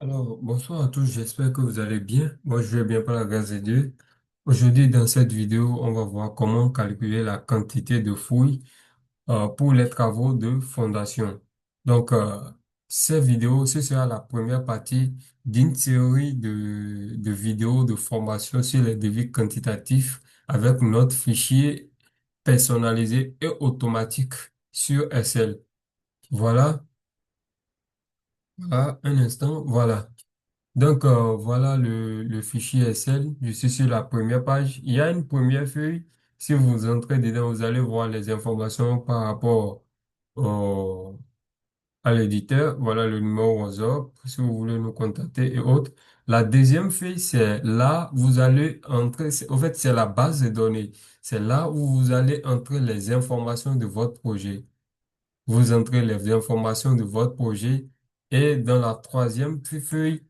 Alors, bonsoir à tous, j'espère que vous allez bien. Moi, je vais bien par la grâce de Dieu. Aujourd'hui, dans cette vidéo, on va voir comment calculer la quantité de fouilles pour les travaux de fondation. Donc, cette vidéo, ce sera la première partie d'une série de vidéos de formation sur les devis quantitatifs avec notre fichier personnalisé et automatique sur Excel. Voilà, voilà, un instant, voilà. Donc, voilà le fichier Excel. Je suis sur la première page. Il y a une première feuille. Si vous entrez dedans, vous allez voir les informations par rapport au- à l'éditeur. Voilà le numéro WhatsApp, si vous voulez nous contacter et autres. La deuxième feuille, c'est là, vous allez entrer, en fait, c'est la base de données. C'est là où vous allez entrer les informations de votre projet. Vous entrez les informations de votre projet et dans la troisième feuille,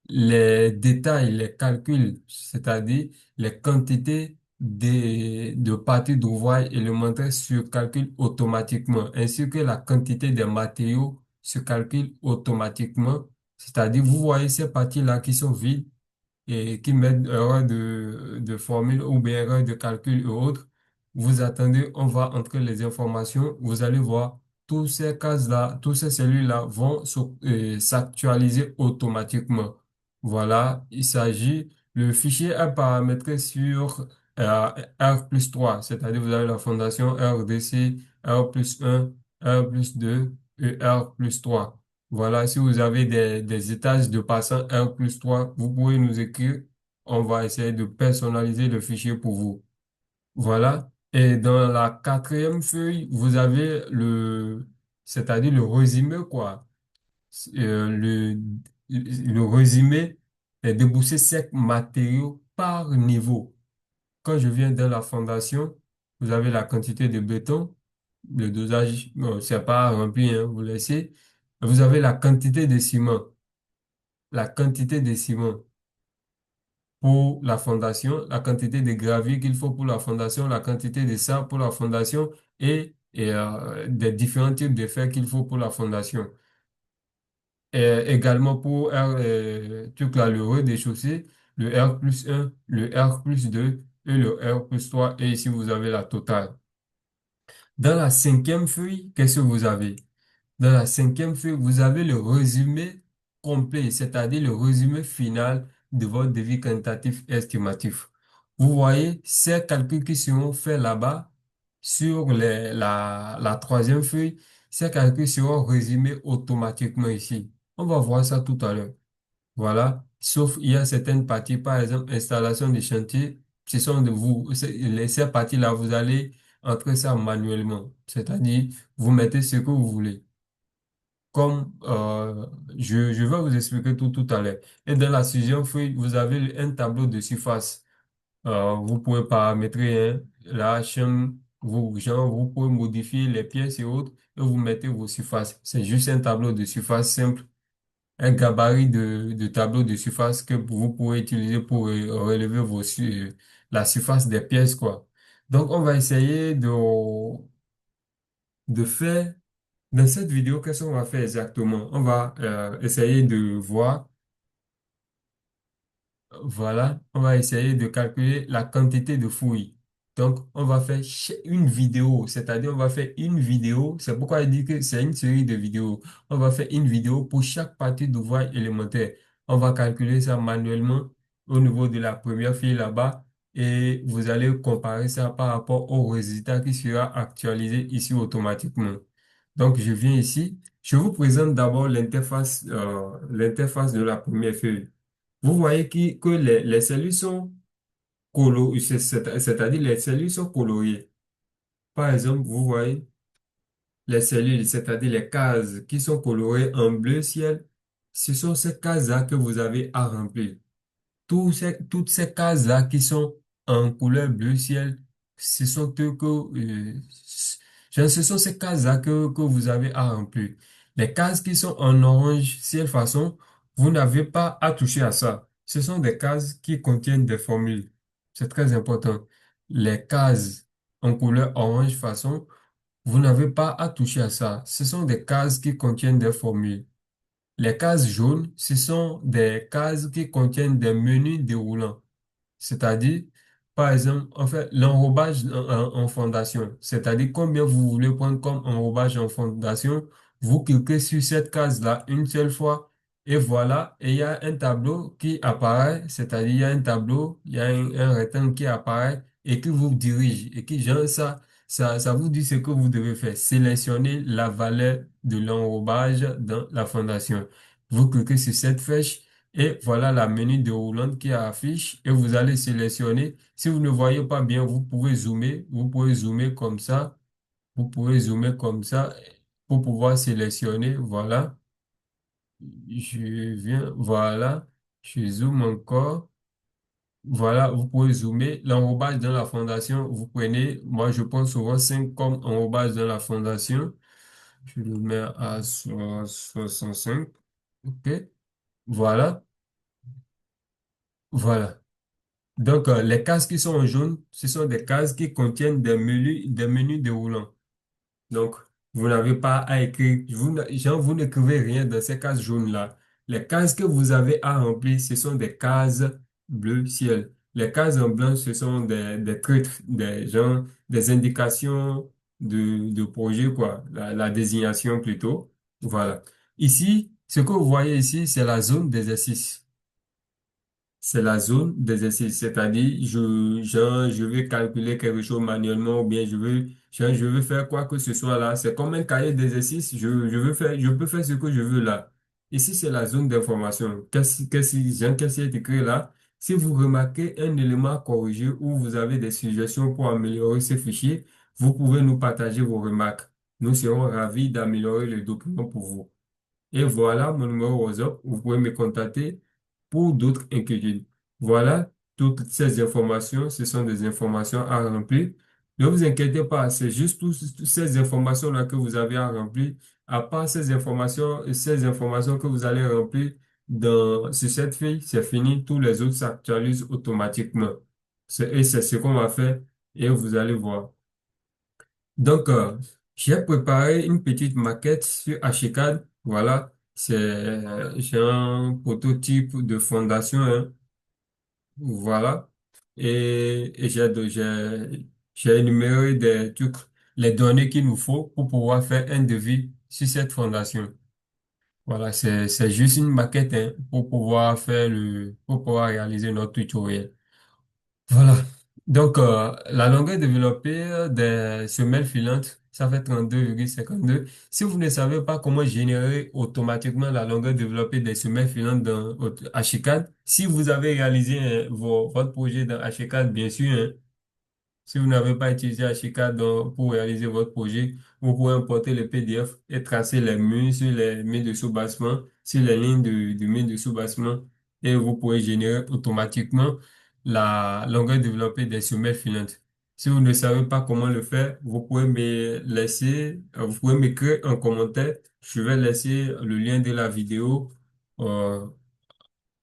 les détails, les calculs, c'est-à-dire les quantités de parties d'ouvrage élémentaires se calculent automatiquement, ainsi que la quantité des matériaux se calcule automatiquement. C'est-à-dire, vous voyez ces parties-là qui sont vides, et qui mettent erreur de formule ou bien erreur de calcul et autres. Vous attendez, on va entrer les informations. Vous allez voir, tous ces cases-là, tous ces cellules-là vont s'actualiser automatiquement. Voilà, il s'agit, le fichier est paramétré sur R+3, c'est-à-dire vous avez la fondation RDC, R+1, R+2 et R+3. Voilà, si vous avez des étages de passant R+3, vous pouvez nous écrire. On va essayer de personnaliser le fichier pour vous. Voilà. Et dans la quatrième feuille, vous avez c'est-à-dire le résumé, quoi. Le résumé est déboursé secs matériaux par niveau. Quand je viens dans la fondation, vous avez la quantité de béton, le dosage, bon, c'est pas rempli, hein, vous laissez. Vous avez la quantité de ciment, la quantité de ciment pour la fondation, la quantité de gravier qu'il faut pour la fondation, la quantité de sable pour la fondation et des différents types de fer qu'il faut pour la fondation. Et également pour tout là, le rez-de-chaussée, le R+1, le R+2 et le R+3. Et ici, vous avez la totale. Dans la cinquième feuille, qu'est-ce que vous avez? Dans la cinquième feuille, vous avez le résumé complet, c'est-à-dire le résumé final de votre devis quantitatif et estimatif. Vous voyez ces calculs qui seront faits là-bas sur la troisième feuille, ces calculs seront résumés automatiquement ici. On va voir ça tout à l'heure. Voilà. Sauf il y a certaines parties, par exemple, installation des chantiers, ce sont de vous, ces parties-là, vous allez entrer ça manuellement. C'est-à-dire, vous mettez ce que vous voulez. Comme je vais vous expliquer tout à l'heure. Et dans la sixième feuille, vous avez un tableau de surface. Vous pouvez paramétrer hein, la chaîne, vous pouvez modifier les pièces et autres, et vous mettez vos surfaces. C'est juste un tableau de surface simple, un gabarit de tableau de surface que vous pouvez utiliser pour relever la surface des pièces, quoi. Donc, on va essayer de faire dans cette vidéo, qu'est-ce qu'on va faire exactement? On va essayer de voir, voilà, on va essayer de calculer la quantité de fouilles. Donc, on va faire une vidéo, c'est-à-dire on va faire une vidéo, c'est pourquoi je dis que c'est une série de vidéos. On va faire une vidéo pour chaque partie d'ouvrage élémentaire. On va calculer ça manuellement au niveau de la première fille là-bas et vous allez comparer ça par rapport au résultat qui sera actualisé ici automatiquement. Donc, je viens ici. Je vous présente d'abord l'interface de la première feuille. Vous voyez que les cellules sont colorées, c'est-à-dire les cellules sont colorées. Par exemple, vous voyez les cellules, c'est-à-dire les cases qui sont colorées en bleu ciel, ce sont ces cases-là que vous avez à remplir. Toutes ces cases-là qui sont en couleur bleu ciel, ce sont eux ce sont ces cases-là que vous avez à remplir. Les cases qui sont en orange ciel façon, vous n'avez pas à toucher à ça. Ce sont des cases qui contiennent des formules. C'est très important. Les cases en couleur orange façon, vous n'avez pas à toucher à ça. Ce sont des cases qui contiennent des formules. Les cases jaunes, ce sont des cases qui contiennent des menus déroulants. C'est-à-dire, par exemple, en fait, l'enrobage en fondation, c'est-à-dire combien vous voulez prendre comme enrobage en fondation, vous cliquez sur cette case-là une seule fois et voilà, et il y a un tableau qui apparaît, c'est-à-dire il y a un tableau, il y a un rectangle qui apparaît et qui vous dirige et qui, genre, ça vous dit ce que vous devez faire. Sélectionnez la valeur de l'enrobage dans la fondation. Vous cliquez sur cette flèche et voilà la menu déroulante qui affiche et vous allez sélectionner. Si vous ne voyez pas bien, vous pouvez zoomer comme ça, vous pouvez zoomer comme ça pour pouvoir sélectionner. Voilà, je viens, voilà, je zoome encore. Voilà, vous pouvez zoomer. L'enrobage dans la fondation, vous prenez, moi je prends souvent 5 comme enrobage dans la fondation. Je le mets à 65. OK, voilà, voilà. Donc, les cases qui sont en jaune, ce sont des cases qui contiennent des menus déroulants. Donc, vous n'avez pas à écrire, genre, vous n'écrivez rien dans ces cases jaunes-là. Les cases que vous avez à remplir, ce sont des cases bleu ciel. Les cases en blanc, ce sont des traits, des indications de projet, quoi. La désignation plutôt. Voilà. Ici, ce que vous voyez ici, c'est la zone d'exercice. C'est la zone d'exercice, c'est-à-dire je vais calculer quelque chose manuellement ou bien je veux faire quoi que ce soit là. C'est comme un cahier d'exercice, je peux faire ce que je veux là. Ici, c'est la zone d'information. Qu'est-ce qui est écrit là? Si vous remarquez un élément à corriger ou vous avez des suggestions pour améliorer ce fichier, vous pouvez nous partager vos remarques. Nous serons ravis d'améliorer le document pour vous. Et voilà mon numéro WhatsApp. Vous pouvez me contacter pour d'autres inquiétudes. Voilà, toutes ces informations, ce sont des informations à remplir. Ne vous inquiétez pas, c'est juste toutes ces informations-là que vous avez à remplir. À part ces informations que vous allez remplir sur cette feuille, c'est fini. Tous les autres s'actualisent automatiquement. Et c'est ce qu'on va faire et vous allez voir. Donc, j'ai préparé une petite maquette sur Archicad. Voilà, j'ai un prototype de fondation, hein. Voilà. Et j'ai énuméré des trucs, les données qu'il nous faut pour pouvoir faire un devis sur cette fondation. Voilà, c'est juste une maquette, hein, pour pouvoir réaliser notre tutoriel. Voilà. Donc, la longueur développée des semelles filantes, ça fait 32,52. Si vous ne savez pas comment générer automatiquement la longueur développée des semelles filantes dans Archicad, si vous avez réalisé votre projet dans Archicad, bien sûr, hein, si vous n'avez pas utilisé Ashika pour réaliser votre projet, vous pouvez importer le PDF et tracer les murs sur les murs de soubassement, sur les lignes de murs de soubassement et vous pouvez générer automatiquement la longueur développée des semelles filantes. Si vous ne savez pas comment le faire, vous pouvez m'écrire un commentaire. Je vais laisser le lien de la vidéo euh,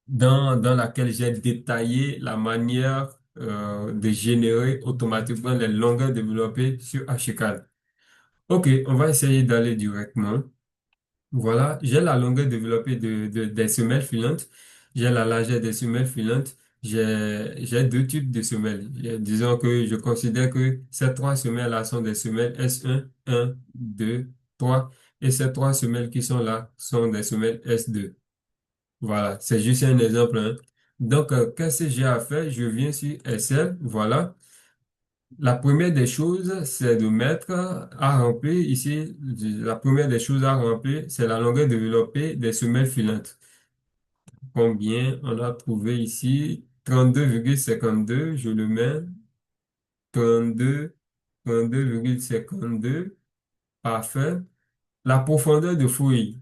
dans laquelle j'ai détaillé la manière de générer automatiquement les longueurs développées sur Archicad. OK, on va essayer d'aller directement. Voilà, j'ai la longueur développée des semelles filantes, j'ai la largeur des semelles filantes, j'ai deux types de semelles. Disons que je considère que ces trois semelles-là sont des semelles S1, 2, 3, et ces trois semelles qui sont là sont des semelles S2. Voilà, c'est juste un exemple, hein. Donc, qu'est-ce que j'ai à faire? Je viens sur Excel, voilà. La première des choses, c'est de mettre à remplir ici, la première des choses à remplir, c'est la longueur développée des semelles filantes. Combien on a trouvé ici? 32,52, je le mets. 32, 32,52, parfait. La profondeur de fouille.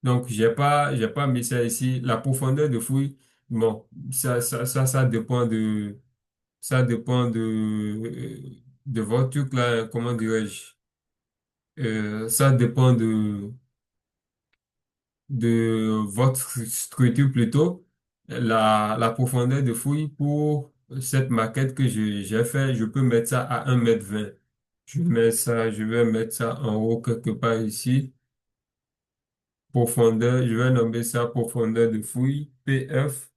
Donc, j'ai pas mis ça ici. La profondeur de fouille, bon, ça dépend de votre truc là, comment dirais-je? Ça dépend de votre structure plutôt. La profondeur de fouille pour cette maquette que j'ai fait, je peux mettre ça à 1,20 m. Je vais mettre ça en haut quelque part ici. Profondeur, je vais nommer ça profondeur de fouille, PF.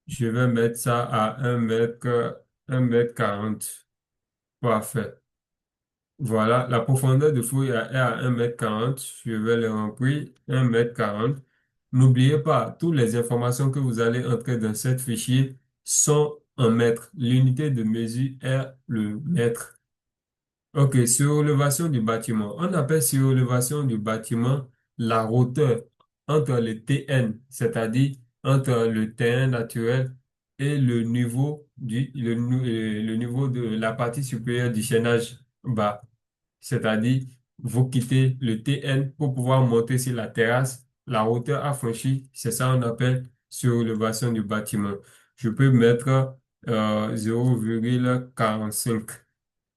Je vais mettre ça à 1 mètre 40. Parfait. Voilà, la profondeur de fouille est à 1 mètre 40. Je vais le remplir 1 mètre 40. N'oubliez pas, toutes les informations que vous allez entrer dans cette fichier sont en mètres. L'unité de mesure est le mètre. OK, surélévation du bâtiment. On appelle surélévation du bâtiment la hauteur entre le TN, c'est-à-dire entre le terrain naturel et le niveau de la partie supérieure du chaînage bas. C'est-à-dire, vous quittez le TN pour pouvoir monter sur la terrasse. La hauteur à franchir, c'est ça qu'on appelle surélévation du bâtiment. Je peux mettre 0,45,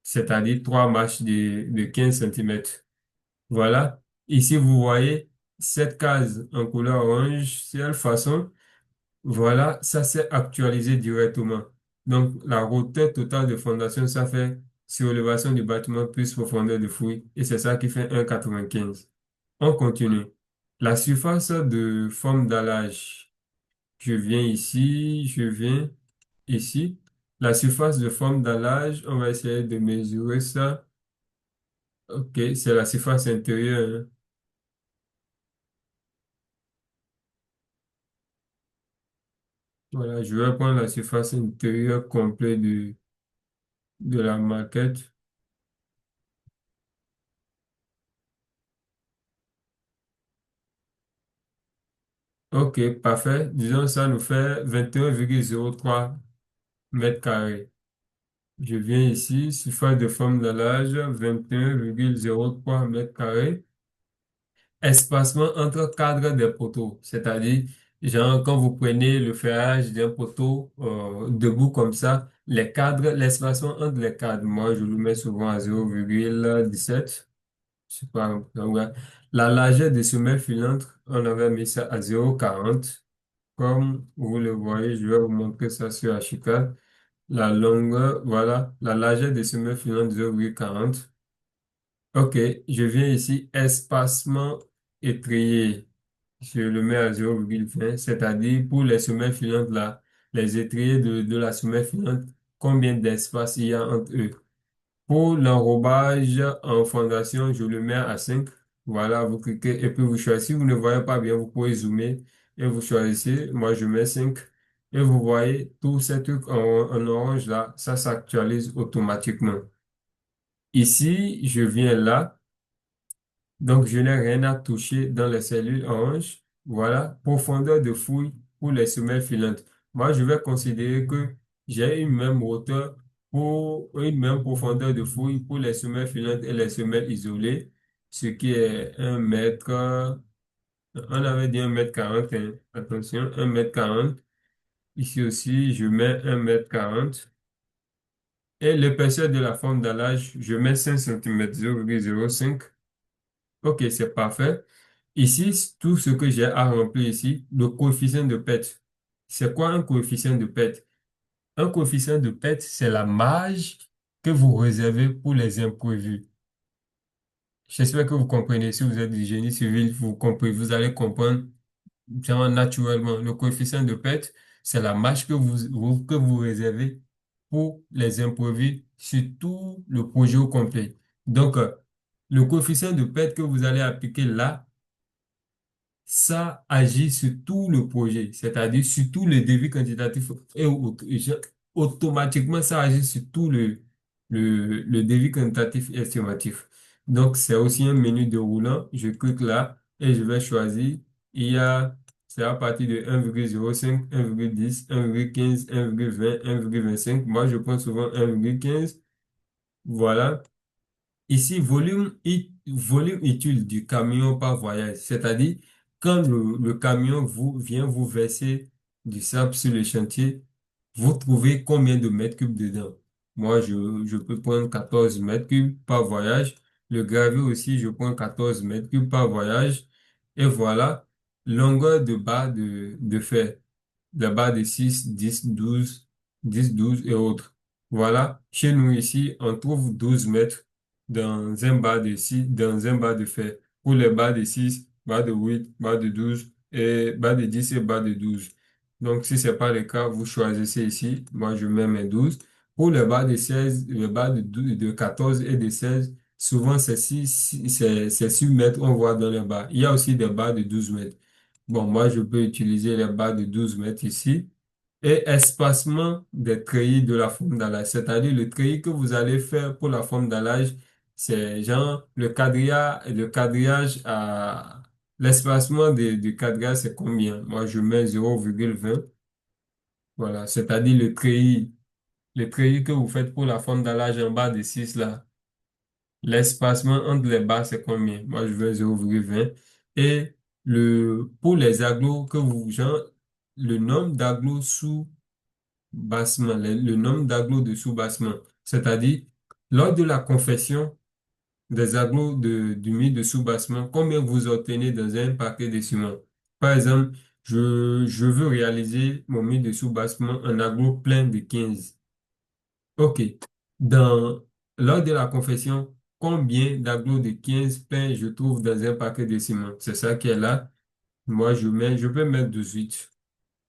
c'est-à-dire 3 marches de 15 centimètres. Voilà. Ici, vous voyez cette case en couleur orange, c'est une façon. Voilà, ça s'est actualisé directement. Donc, la hauteur totale de fondation, ça fait surélévation du bâtiment plus profondeur de fouille. Et c'est ça qui fait 1,95. On continue. La surface de forme dallage. Je viens ici, je viens ici. La surface de forme dallage, on va essayer de mesurer ça. OK, c'est la surface intérieure, hein. Voilà, je vais prendre la surface intérieure complète de la maquette. OK, parfait. Disons, ça nous fait 21,03 mètres carrés. Je viens ici, surface de forme d'allage, 21,03 mètres carrés. Espacement entre cadres des poteaux, c'est-à-dire, genre, quand vous prenez le ferrage d'un poteau debout comme ça, les cadres, l'espacement entre les cadres, moi, je le mets souvent à 0,17. Je sais pas, donc, ouais. La largeur des semelles filantes, on avait mis ça à 0,40. Comme vous le voyez, je vais vous montrer ça sur Ashika. La longueur, voilà, la largeur des semelles filantes 0,40. OK, je viens ici, espacement étrié. Je le mets à 0,20, c'est-à-dire pour les semelles filantes là, les étriers de la semelle filante, combien d'espace il y a entre eux. Pour l'enrobage en fondation, je le mets à 5. Voilà, vous cliquez et puis vous choisissez. Si vous ne voyez pas bien, vous pouvez zoomer et vous choisissez. Moi, je mets 5. Et vous voyez, tous ces trucs en orange là, ça s'actualise automatiquement. Ici, je viens là. Donc, je n'ai rien à toucher dans les cellules orange. Voilà, profondeur de fouille pour les semelles filantes. Moi, je vais considérer que j'ai une même hauteur pour une même profondeur de fouille pour les semelles filantes et les semelles isolées, ce qui est 1 mètre, on avait dit 1 mètre 40, hein. Attention, 1 mètre 40. Ici aussi, je mets 1 mètre 40. Et l'épaisseur de la forme d'allage, je mets 5 cm, 0,05. OK, c'est parfait. Ici, tout ce que j'ai à remplir ici, le coefficient de PET. C'est quoi un coefficient de PET? Un coefficient de PET, c'est la marge que vous réservez pour les imprévus. J'espère que vous comprenez. Si vous êtes du génie civil, vous comprenez, vous allez comprendre genre, naturellement. Le coefficient de PET, c'est la marge que vous réservez pour les imprévus sur tout le projet au complet. Donc, le coefficient de PET que vous allez appliquer là, ça agit sur tout le projet, c'est-à-dire sur tous les devis quantitatifs automatiquement, ça agit sur tout le devis quantitatif et estimatif. Donc, c'est aussi un menu déroulant. Je clique là et je vais choisir. Il y a, c'est à partir de 1,05, 1,10, 1,15, 1,20, 1,25. Moi, je prends souvent 1,15. Voilà. Ici, volume utile du camion par voyage, c'est-à-dire quand le camion vient vous verser du sable sur le chantier, vous trouvez combien de mètres cubes dedans. Moi, je peux prendre 14 mètres cubes par voyage. Le gravier aussi, je prends 14 mètres cubes par voyage. Et voilà, longueur de barre de fer, la barre de 6, 10, 12, 10, 12 et autres. Voilà, chez nous ici, on trouve 12 mètres dans un bar de 6, dans un bar de fer. Pour les barres de 6, barre de 8, barre de 12 et barre de 10 et barre de 12. Donc, si c'est pas le cas, vous choisissez ici. Moi, je mets mes 12. Pour les barres de 16, les barres de 12, de 14 et de 16, souvent c'est 6 mètres, on voit dans les barres. Il y a aussi des barres de 12 mètres. Bon, moi, je peux utiliser les barres de 12 mètres ici. Et espacement des treillis de la forme d'allage. C'est-à-dire le treillis que vous allez faire pour la forme d'allage, c'est genre le quadrillage à l'espacement du quadrillage, c'est combien? Moi, je mets 0,20. Voilà. C'est-à-dire le treillis que vous faites pour la forme d'allage en bas de 6 là. L'espacement entre les barres, c'est combien? Moi, je veux 0,20. Et pour les agglos que genre, le nombre d'agglos sous bassement, le nombre d'agglos de sous-bassement. C'est-à-dire, lors de la confection des agglos du mur de sous-bassement, combien vous obtenez dans un paquet de ciment? Par exemple, je veux réaliser mon mur de sous-bassement en aglo plein de 15. OK. Dans, lors de la confection, combien d'agglos de 15 pleins je trouve dans un paquet de ciment? C'est ça qui est là. Moi, je peux mettre 18.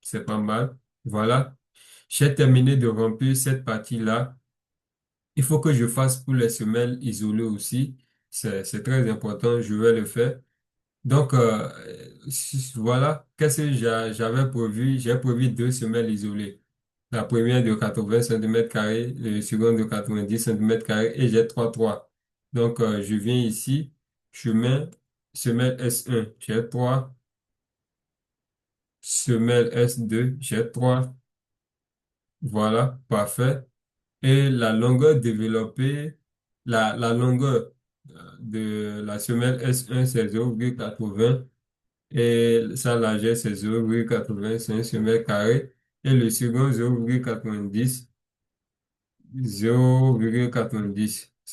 C'est pas mal. Voilà. J'ai terminé de remplir cette partie-là. Il faut que je fasse pour les semelles isolées aussi. C'est très important, je vais le faire. Donc, voilà, qu'est-ce que j'avais prévu? J'ai prévu deux semelles isolées. La première de 80 cm², la seconde de 90 cm² et j'ai trois. Donc, je viens ici, je mets semelle S1, j'ai 3, semelle S2, j'ai 3. Voilà, parfait. Et la longueur développée, la longueur de la semelle S1, c'est 0,80 et sa largeur, c'est 0,85 semelle carré. Et le second, 0,90.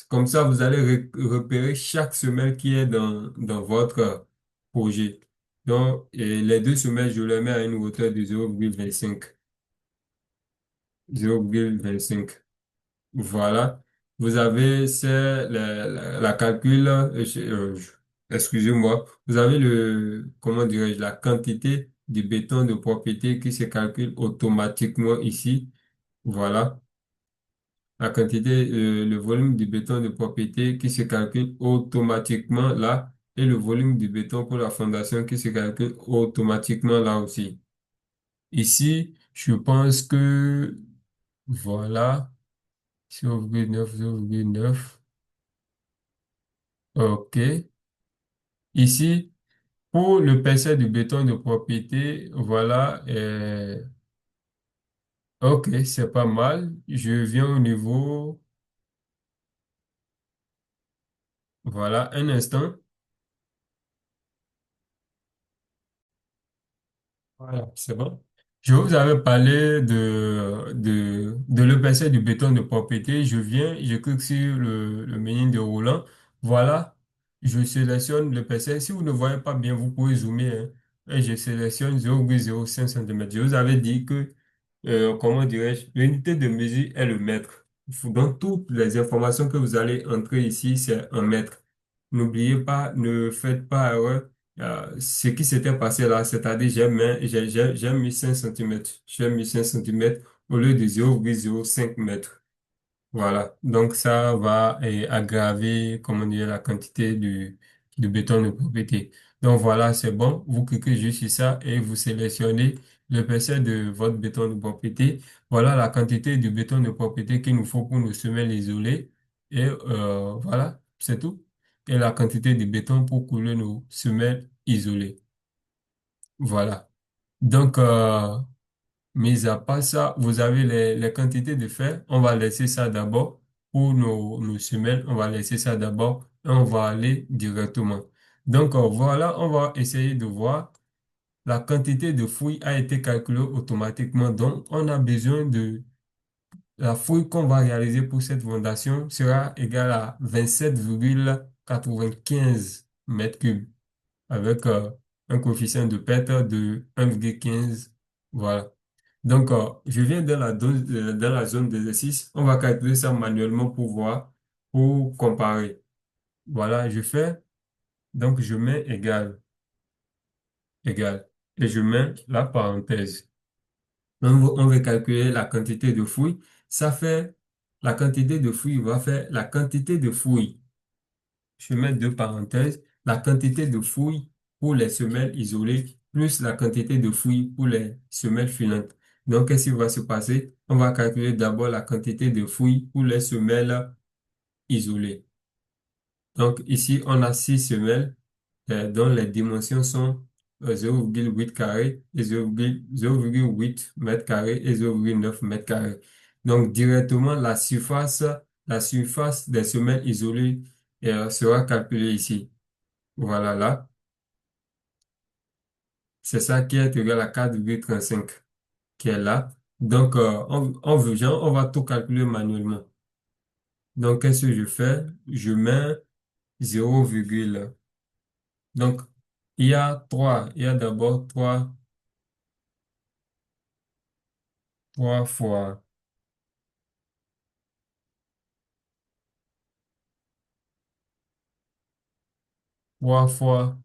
Comme ça, vous allez repérer chaque semelle qui est dans votre projet. Donc, et les deux semelles, je les mets à une hauteur de 0,25. 0,25. Voilà. Vous avez la calcul, excusez-moi, vous avez comment dirais-je, la quantité de béton de propriété qui se calcule automatiquement ici. Voilà. La quantité, le volume de béton de propriété qui se calcule automatiquement là et le volume de béton pour la fondation qui se calcule automatiquement là aussi. Ici, je pense que voilà. 0,9, 0,9. OK. Ici, pour le percé du béton de propriété, voilà. OK, c'est pas mal. Je viens au niveau. Voilà, un instant. Voilà, c'est bon. Je vous avais parlé de l'épaisseur du béton de propriété. Je viens, je clique sur le menu déroulant. Voilà, je sélectionne l'épaisseur. Si vous ne voyez pas bien, vous pouvez zoomer, hein. Et je sélectionne 0,05 cm. Je vous avais dit que, comment dirais-je, l'unité de mesure est le mètre. Donc, toutes les informations que vous allez entrer ici, c'est un mètre. N'oubliez pas, ne faites pas erreur ce qui s'était passé là, c'est-à-dire j'ai mis 5 centimètres. J'ai mis 5 centimètres au lieu de 0,05 mètres. Voilà. Donc ça va aggraver, comment dire, la quantité du béton de propriété. Donc voilà, c'est bon. Vous cliquez juste sur ça et vous sélectionnez l'épaisseur de votre béton de propriété. Voilà la quantité de béton de propriété qu'il nous faut pour nos semelles isolées. Et voilà, c'est tout. Et la quantité de béton pour couler nos semelles isolées. Voilà. Donc, mis à part ça, vous avez les quantités de fer. On va laisser ça d'abord. Pour nos semelles, on va laisser ça d'abord et on va aller directement. Donc, voilà, on va essayer de voir. La quantité de fouilles a été calculée automatiquement. Donc, on a besoin de la fouille qu'on va réaliser pour cette fondation sera égale à 27,95 mètres cubes avec un coefficient de perte de 1,15. Voilà. Donc, je viens dans la zone d'exercice. On va calculer ça manuellement pour voir, pour comparer. Voilà, je fais. Donc, je mets égal. égale. Et je mets la parenthèse. On veut calculer la quantité de fouilles. Ça fait, la quantité de fouilles va faire la quantité de fouilles. Je mets deux parenthèses. La quantité de fouilles pour les semelles isolées plus la quantité de fouilles pour les semelles filantes. Donc, qu'est-ce qui va se passer? On va calculer d'abord la quantité de fouilles pour les semelles isolées. Donc, ici, on a six semelles dont les dimensions sont 0,8 carré et 0,8 mètres carrés et 0,9 mètres carrés. Donc, directement, la surface des semelles isolées sera calculée ici. Voilà, là. C'est ça qui est égal à 4,35 qui est là. Donc, on veut, genre, on va tout calculer manuellement. Donc, qu'est-ce que je fais? Je mets 0, donc, il y a d'abord trois fois, trois fois.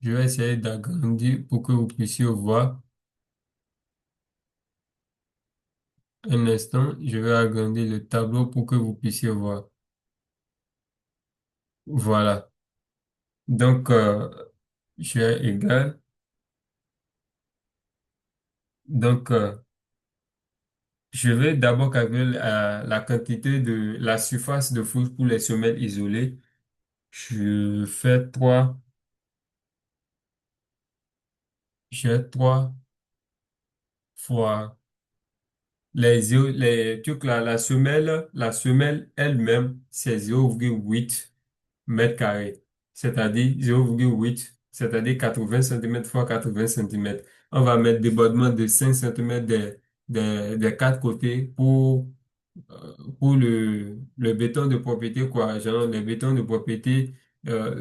Je vais essayer d'agrandir pour que vous puissiez voir. Un instant, je vais agrandir le tableau pour que vous puissiez voir. Voilà. Donc, j'ai égal. Donc, je vais d'abord calculer la quantité de la surface de fouche pour les semelles isolées. Je fais j'ai 3 fois trucs là, la semelle elle-même, c'est 0,8 mètres carrés, c'est-à-dire 0,8, c'est-à-dire 80 centimètres fois 80 centimètres. On va mettre débordement de 5 centimètres des quatre côtés pour le béton de propriété, quoi. Genre, les bétons de propriété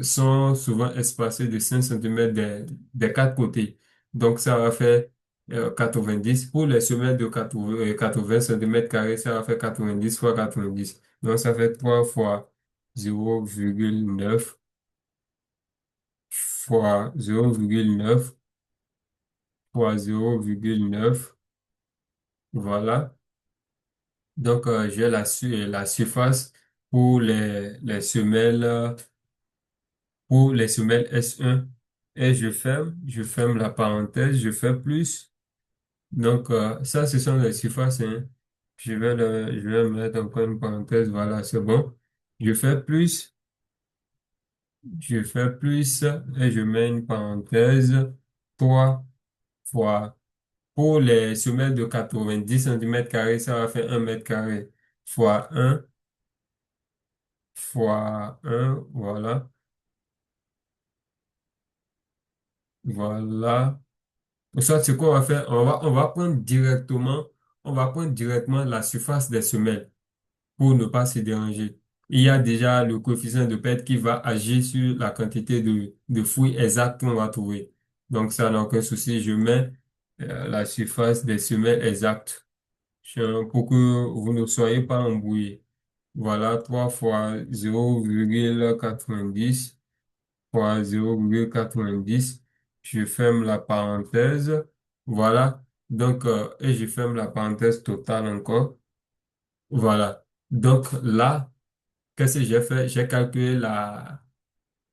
sont souvent espacés de 5 centimètres des quatre côtés. Donc, ça va faire 90. Pour les semelles de 80 centimètres carrés, ça va faire 90 fois 90. Donc, ça fait 3 fois 0,9 fois 0,9 fois 0,9. Voilà. Donc, j'ai la surface pour pour les semelles S1 et je ferme la parenthèse, je fais plus. Donc, ça, ce sont les surfaces, hein. Je vais mettre encore une parenthèse, voilà, c'est bon. Je fais plus, je fais plus et je mets une parenthèse, 3 fois. Pour les semelles de 90 centimètres carrés, ça va faire 1 mètre carré fois un, voilà, voilà. Pour ça, ce qu'on va faire, on va prendre directement la surface des semelles pour ne pas se déranger. Il y a déjà le coefficient de perte qui va agir sur la quantité de fouilles exacte qu'on va trouver. Donc, ça n'a aucun souci. Je mets la surface des semelles exactes pour que vous ne soyez pas embrouillés. Voilà, 3 fois 0,90 fois 0,90. Je ferme la parenthèse. Voilà. Donc, et je ferme la parenthèse totale encore. Voilà. Donc là, qu'est-ce que j'ai fait? J'ai calculé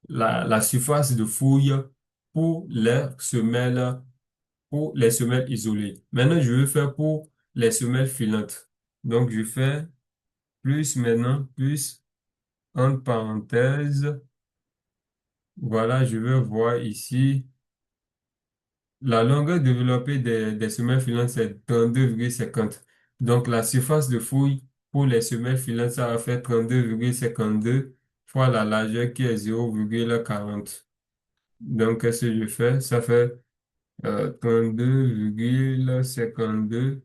la surface de fouille pour pour les semelles isolées. Maintenant, je vais faire pour les semelles filantes. Donc, je fais plus maintenant, plus entre parenthèses. Voilà, je vais voir ici. La longueur développée des semelles filantes, c'est 32,50. Donc, la surface de fouille pour les semelles filantes, ça va faire 32,52 fois la largeur qui est 0,40. Donc, qu'est-ce que je fais? Ça fait 32,52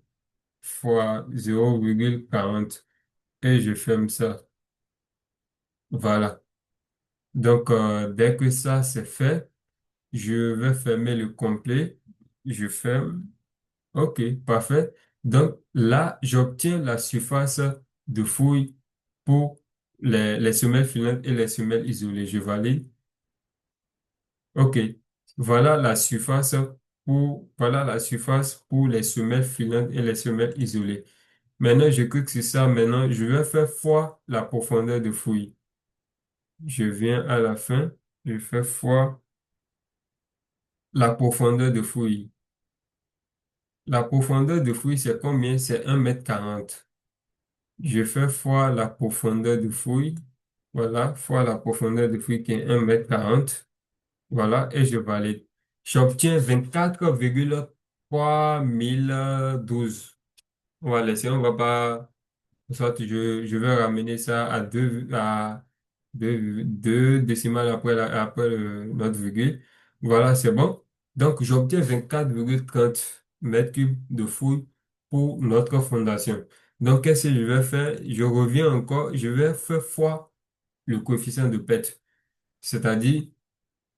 fois 0,40. Et je ferme ça. Voilà. Donc, dès que ça c'est fait, je vais fermer le complet. Je ferme. OK, parfait. Donc là, j'obtiens la surface de fouille pour les semelles filantes et les semelles isolées. Je valide. OK. voilà la surface pour les semelles filantes et les semelles isolées. Maintenant, je clique sur ça. Maintenant, je vais faire fois la profondeur de fouille. Je viens à la fin, je fais fois la profondeur de fouille. La profondeur de fouille, c'est combien? C'est 1,40 m. Je fais fois la profondeur de fouille. Voilà, fois la profondeur de fouille qui est 1,40 m. Voilà, et je valide. J'obtiens 24,3012. On va laisser, on va pas. Soit je vais ramener ça à deux décimales après notre virgule. Voilà, c'est bon. Donc, j'obtiens 24,30 m³ de fouille pour notre fondation. Donc, qu'est-ce que je vais faire? Je reviens encore, je vais faire fois le coefficient de PET. C'est-à-dire,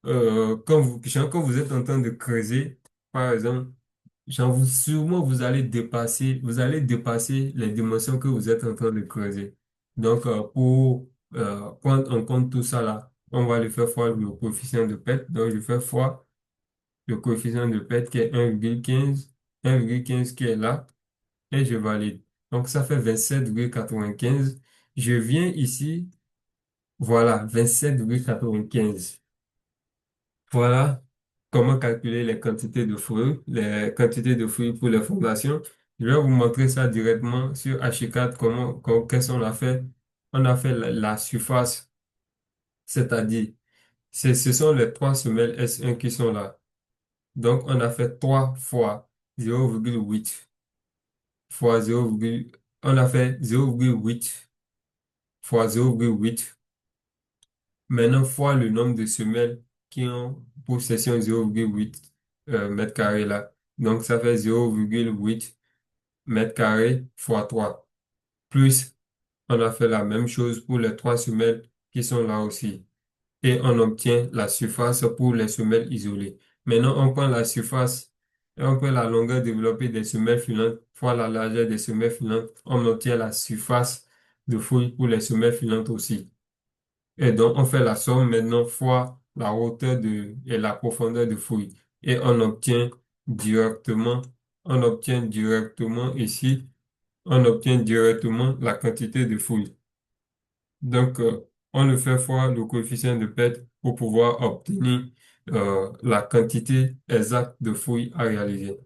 quand vous êtes en train de creuser, par exemple, sûrement vous allez dépasser les dimensions que vous êtes en train de creuser. Donc, pour prendre en compte tout ça là, on va le faire fois le coefficient de PET. Donc, je fais fois le coefficient de PET qui est 1,15, 1,15 qui est là, et je valide. Donc, ça fait 27,95. Je viens ici, voilà, 27,95. Voilà comment calculer les quantités de fruits, les quantités de fruits pour les fondations. Je vais vous montrer ça directement sur H4, qu'est-ce qu'on a fait. On a fait la surface, c'est-à-dire, ce sont les trois semelles S1 qui sont là. Donc, on a fait 3 fois 0,8 fois 0, on a fait 0,8 fois 0,8. Maintenant, fois le nombre de semelles qui ont possession 0,8 mètres carrés là. Donc, ça fait 0,8 mètres carrés fois 3. Plus, on a fait la même chose pour les trois semelles qui sont là aussi. Et on obtient la surface pour les semelles isolées. Maintenant, on prend la surface et on prend la longueur développée des semelles filantes fois la largeur des semelles filantes. On obtient la surface de fouille pour les semelles filantes aussi. Et donc, on fait la somme maintenant fois la hauteur et la profondeur de fouille. Et directement, on obtient directement ici, on obtient directement la quantité de fouille. Donc, on le fait fois le coefficient de PET pour pouvoir obtenir la quantité exacte de fouille à réaliser.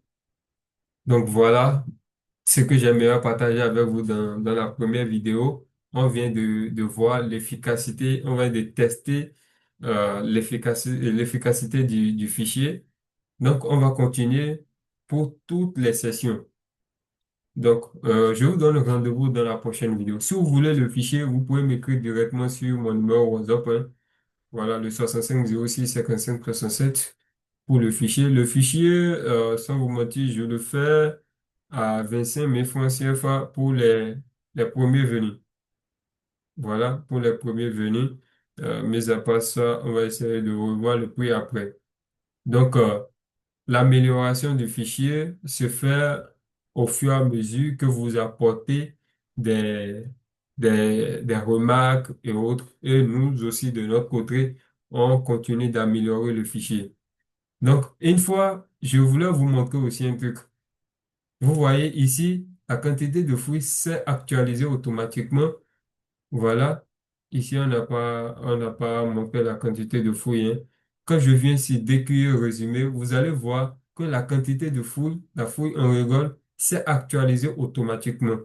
Donc, voilà ce que j'aimerais partager avec vous dans la première vidéo. On vient de voir l'efficacité, on vient de tester l'efficacité du fichier. Donc, on va continuer pour toutes les sessions. Donc, je vous donne rendez-vous dans la prochaine vidéo. Si vous voulez le fichier, vous pouvez m'écrire directement sur mon numéro WhatsApp, hein. Voilà, le 65 06 55 67 pour le fichier. Le fichier, sans vous mentir, je le fais à 25 000 francs CFA pour les premiers venus. Voilà, pour les premiers venus. Mais à part ça, on va essayer de revoir le prix après. Donc, l'amélioration du fichier se fait au fur et à mesure que vous apportez des, des remarques et autres. Et nous aussi, de notre côté, on continue d'améliorer le fichier. Donc, une fois, je voulais vous montrer aussi un truc. Vous voyez ici, la quantité de fruits s'est actualisée automatiquement. Voilà. Ici, on n'a pas montré la quantité de fouilles, hein. Quand je viens ici décrire, résumé, vous allez voir que la quantité de fouilles, la fouille en rigole, s'est actualisée automatiquement.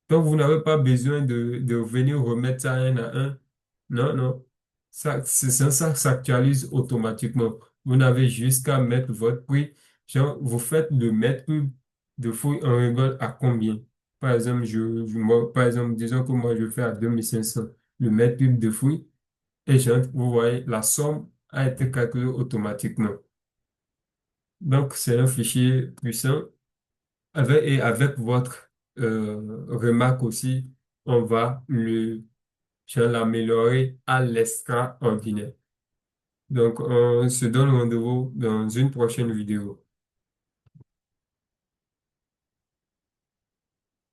Donc, vous n'avez pas besoin de venir remettre ça un à un. Non, non. Ça s'actualise automatiquement. Vous n'avez juste qu'à mettre votre prix. Genre, vous faites le mètre cube de fouille en rigole à combien? Par exemple, par exemple, disons que moi, je fais à 2500 le mètre cube de fouille. Et genre, vous voyez, la somme a été calculée automatiquement. Donc, c'est un fichier puissant. Et avec votre remarque aussi, on va l'améliorer à l'extraordinaire. Donc, on se donne rendez-vous dans une prochaine vidéo.